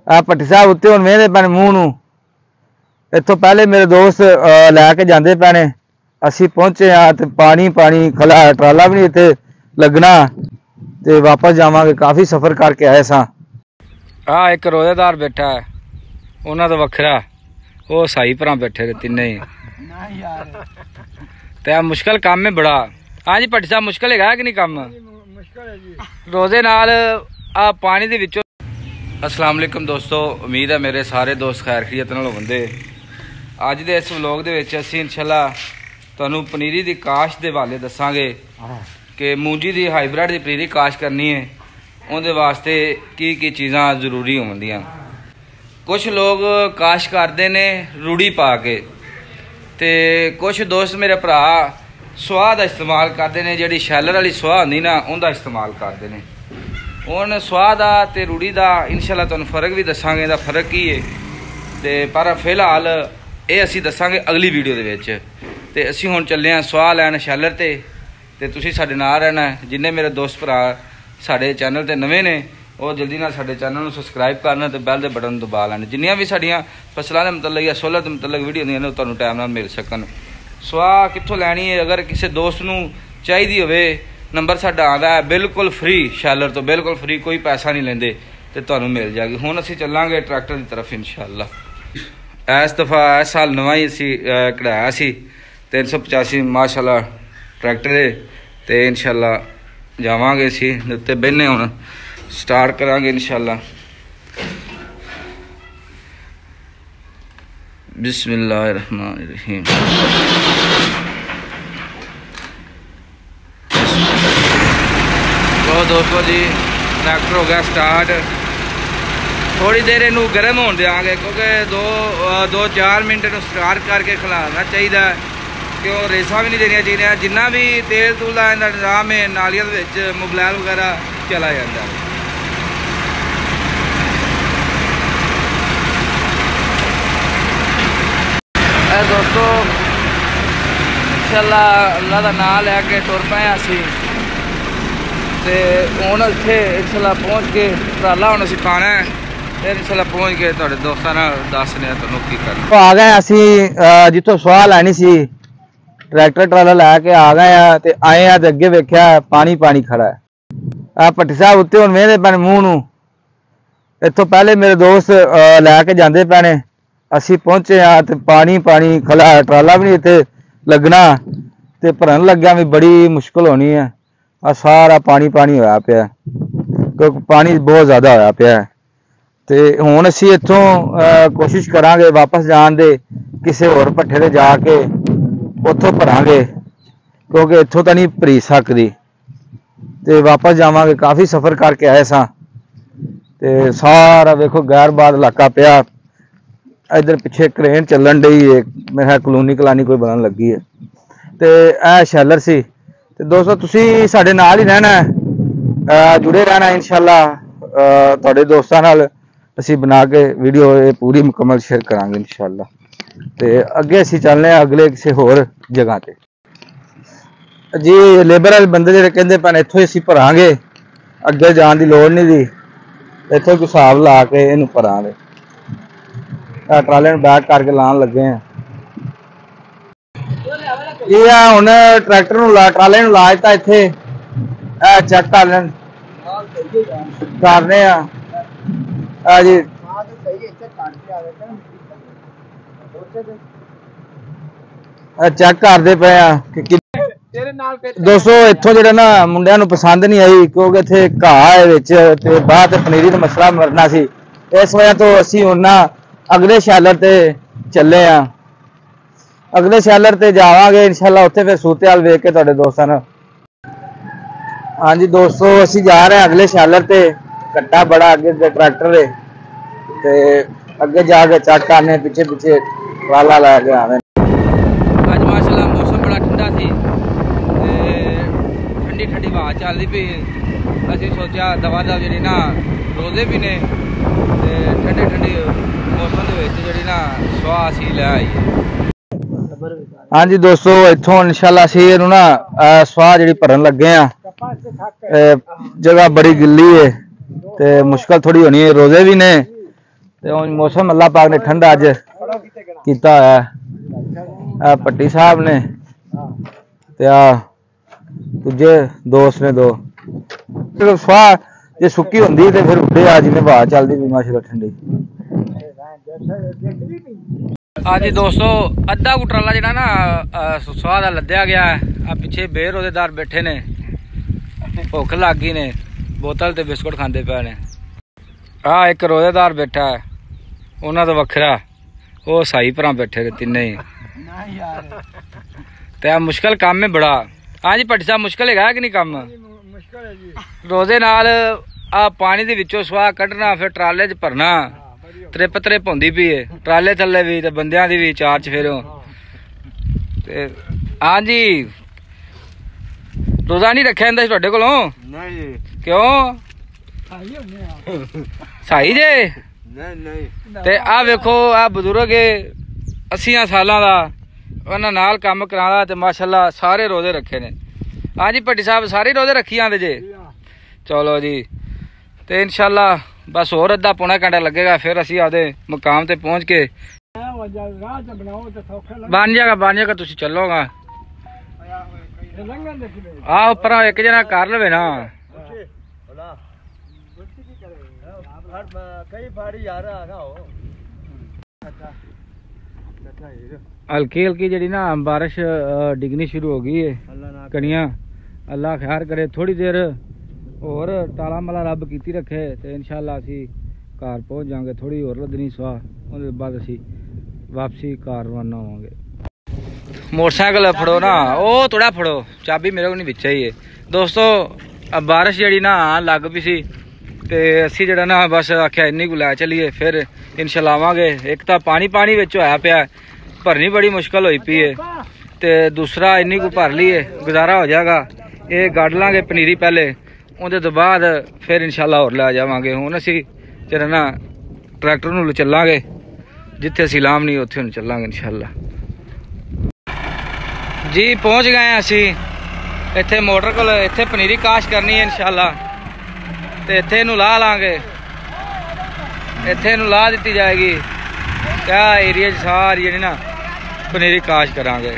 आ भट्टी साहब उत्ते हुण वेंदे पैने मूंह नूं। इत्थों पहले मेरे दोस्त लैके जांदे पैने, असीं पहुंचे ते पानी पानी खला, ट्राला भी नहीं इत्थे लगना ते वापस जावांगे। काफ़ी सफ़र करके आए सां। आ एक रोजेदार बैठा है, उन्हां तो वखरा वो साई भरा बैठे तिन्ने ही। ते मुश्किल काम है बड़ा। हाँ जी भट्टी साहब, मुश्किल है कि नहीं काम? रोजे नाल आ पानी दे विचों। अस्सलाम वालेकुम दोस्तों, उम्मीद है मेरे सारे दोस्त खैर खैरियत नाल होंदे। अज दे इस व्लॉग दे विच असीं इंशाअल्लाह तुहानूं पनीरी दी काश दे हवाले दस्सांगे कि मूंजी दी हाईब्रिड दी पनीरी काश करनी है, उहदे वास्ते की चीज़ां जरूरी होंदियां। कुछ लोग काश करते ने रूड़ी पा के, ते कुछ दोस्त मेरे भरा सुआह का इस्तेमाल करते हैं, जी शैलर वाली सुआह होंदी ना उनका इस्तेमाल करते हैं। हुण सुआह का ते रूड़ी का इंशाअल्लाह तुहानूं फर्क भी दसांगे, इहदा फर्क की है ते पर फिलहाल ये असीं दसांगे अगली वीडियो दे विच। ते असीं हुण चले हां सुआह लैण शैलर ते तुसीं साडे नाल रहना है। जिन्ने मेरे दोस्त भरा साडे चैनल ते नवे ने वो जल्दी नाल साडे चैनल नूं सबसक्राइब करना ते बैल दे बटन दबा लैण, जिन्नियां भी साडीआं फसलां दे मुतलक या सोलर दे मुतलक वीडियो होंदियां ने तुहानूं टाइम नाल मिल सकन। सुआह कित्थों लैनी है? अगर किसी दोस्त नूं चाहिदी होवे, नंबर साडा आंदा है बिल्कुल फ्री, शैलर तो बिल्कुल फ्री, कोई पैसा नहीं लेंदे ते तुहानूं मिल जाएगी। हुण असीं चलांगे ट्रैक्टर की तरफ इंशाअल्लाह। इस दफ़ा इस साल नवां ही असीं कढ़ाया सी 385 माशाअल्लाह ट्रैक्टर है ते इंशाअल्लाह जावांगे असीं उत्ते बहने। हुण स्टार्ट करांगे इंशाअल्लाह। बिस्मिल्लाहिर्रहमानिर्रहीम। तो दोस्तों जी ट्रैक्टर हो गया स्टार्ट। थोड़ी देर इनू गर्म होने देंगे क्योंकि दो चार मिनट इनू स्टार्ट करके खिलाना चाहिए, क्यों रेसा भी नहीं देनिया चाहिए। जिन्ना भी तेल तूल का इंतजाम है नालियां दे मोबलैल वगैरह चला जाता है। दोस्तों इंशाअल्लाह अल्लाह का नाम लैके तुर पाए असीं ते हुण इत्थे इंशाअल्लाह पहुँच के ट्राला हुण असीं पाना है, फिर इंशाअल्लाह पहुँच के तुहाडे दोस्तां नाल दस्सने तुहानूं की करना। आ गए असीं जित्थों सुआह लैनी सी, ट्रैक्टर ट्राला लैके आ गए ते आए ते अगे वेख्या पानी पानी खड़ा है। आ भट्टी साहब उत्ते हुण वेंदे पैने मूंह नूं। इत्थों पहले मेरे दोस्त लैके जांदे पैने, असीं पहुंचे ते पानी पानी खला, ट्राला भी नहीं इत्थे लगना ते भरन लग्या भी बड़ी मुश्किल होनी है। आ सारा पानी पानी होया पिया क्योंकि पानी बहुत ज़्यादा होया पिया ते हुण असीं इत्थों कोशिश करांगे वापस जाण दे, किसी होर भट्ठे ते जाके उत्थों भरांगे क्योंकि इत्थों तां नहीं भरी सकदी ते वापस जावांगे। काफ़ी सफ़र करके आए सां ते सारा वेखो गैरबाद इलाका पिया। इधर पिछे क्रेन चलन डई है, मेरा कलोनी कलानी कोई बनन लगी है ते ए शैलर सी। ते दोस्तों तुसीं साडे नाल ही रहना है, जुड़े रहना इंशाअल्लाह। तुहाडे दोस्तां नाल असीं बना के वीडियो पूरी मुकम्मल शेयर करांगे इंशाअल्लाह। ते अगे असीं चलने अगले किसी होर जगह ते। जी लेबर वाले बंदे जिहड़े कहंदे पैने इत्थों ही असीं भरांगे, अगे जाण दी लोड़ नहीं दी, इत्थों कोई हिसाब ला के इहनूं भरांगे। ट्राले में बैक करके लान लगे हैं जी। हुण ट्रैक्टर ट्राले ला दिता इत्थे, चेक करने जी। चेक करते पे दोस्तों। इत्थों जेह्ड़ा ना मुंडियां नूं पसंद नहीं आई क्योंकि इत्थे घाह है विच ते बाहर पनीरी दा मसला मरना सी, इस वजह तो असीं हुण अगले शैलर ते चले आ। अगले शैलर ते जावांगे इंशाअल्लाह, उत्थे फिर सूते हाल वेख के तुहाडे दोस्तां नाल। हाँ जी दोस्तों असीं जा रहे हैं अगले शैलर ते, कट्टा बड़ा अगे ट्रैक्टर है ते अगे जाके चेक करने पिछे पिछे ट्राला लैके आवे। अज माशाअल्लाह मौसम बड़ा ठंडा सी ते ठंडी ठंडी हवा चलदी पई। असीं सोचा दवा दव जी ना रोजे भी ने ते ठंडे ठंडी मौसम दे विच जिहड़ी ना सुआह असीं लै आईए। हाँ जी दोस्तों इत्थों इंशाअल्लाह असीं इहनूं ना सुआह जिहड़ी भरन लगे आ। जगह बड़ी गिल्ली है ते मुश्किल थोड़ी होनी है, रोजे भी ने ਤੇ ਹੁਣ मौसम अल्लाह पाक ने ठंडा अज कीता होया। आ भट्टी साहब ने ते आ दूजे दोस्त ने दो स्वाह जे सुक्की होंदी ते फिर उड्डे आ जिन्हें हवा चलदी भी माशाल्लाह ठंडी। हाँ जी दोस्तों, अद्धा कु ट्राला जिहड़ा ना स्वाह दा लद्या गया है। आ पिछे बेरोजेदार बैठे ने, भुख लग गई ने, बोतल ते बिस्कुट खांदे पे ने। आ एक रोजेदार बैठा है, उन्हां तो वखरा वो साई भरा बैठे ने तिन्ने ही। ते आ मुश्किल काम है बड़ा। हाँ जी भट्टी साहब, मुश्किल है कि नहीं काम? रोजे नाल आ पानी दे विचों स्वाह कड्ढना, फिर ट्राले च भरना, त्रिप त्रिप होंदी पई है ट्राले थल्ले भी ते बंदियां दी भी चार चफेरों। ते हाँ जी, रोजा नहीं रखा जांदा तुहाडे कोलों? नहीं। क्यों? सही जे? नहीं। ते आ वेखो, आ बजुर्ग 80 सालां दा, उन्हां नाल काम करांदा ते माशाल्लाह सारे रोजे रखे ने। हाँ जी भट्टी साहब, सारे रोजे रखी आंदे जे? चलो जी, ते इंशाल्लाह बस होर अद्धा पौना घंटा लगेगा, फिर असीं आदे मुकाम ते पहुंच के बन जाएगा तुसीं चलोगा। आहो पर एक जना कर लवे ना। हल्की हल्की जी ना बारिश डिगनी शुरू हो गई है, कनिया अल्लाह खैर करे। थोड़ी देर और ताला मला रब कीती रखे तो इंशाल्लाह असी घर पहुंच जाएंगे। थोड़ी और लदनी स्वाह, उसके बाद असी वापसी घर रवाना होवांगे। मोटरसाइकिल फड़ो ना, ओ थोड़ा फड़ो, चाबी मेरे को नहीं बिचा ही है। दोस्तों अब बारिश जी ना लग पई सी ते असी जड़ा ना बस आख्या इन्नी को लै चलीए, फिर इंशाल्लाह आवांगे। एक तो पानी पानी विच होया पिया, भरनी बड़ी मुश्किल होई पई है, ते दूसरा इन्नी को भर लीए गुजारा हो जाएगा। ये गढ़ लांगे पनीरी पहले, उहदे तो बाद फिर इंशाल्लाह होर लै जावांगे। हुण असी जड़ा ना ट्रैक्टर नूं चलांगे, जिथे असी लाम नहीं उत्थे हुण चलांगे इंशाल्लाह जी। पहुंच गए हैं असी इत्थे मोटर कोल, इत्थे पनीरी काश करनी है इंशाल्लाह, ते इत्थे नूं ला लांगे, इत्थे नूं ला दित्ती जाएगी। क्या एरिया सारी जी ना पनीरी काश करांगे।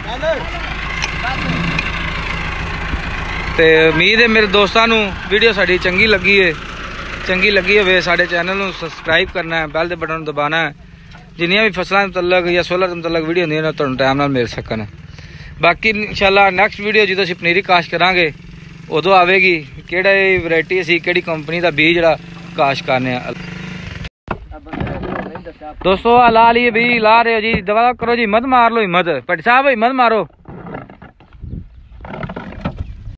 ते उम्मीद है मेरे दोस्तों नूं वीडियो साडी चंगी लगी होवे, साडे चैनल नूं सबसक्राइब करना है, बैल दे बटन दबाना है, जिन्नियां भी फसलां दे मुतल्लक या सोलर दे मुतल्लक वीडियो होंदियां ने तुहानूं टाइम नाल मिल सकन। बाकी इंशाल्लाह नैक्सट वीडियो जो असीं पनीरी काश करांगे उदों आवेगी, किहड़ी वैरायटी असीं किहड़ी कंपनी दा बीज जिहड़ा काश करने आ। दोस्तों ला लिए भी ला रहे हो जी, दवा करो जी, हिम्मत मार लो, हिम्मत भट्टी साहब हिम्मत मारो।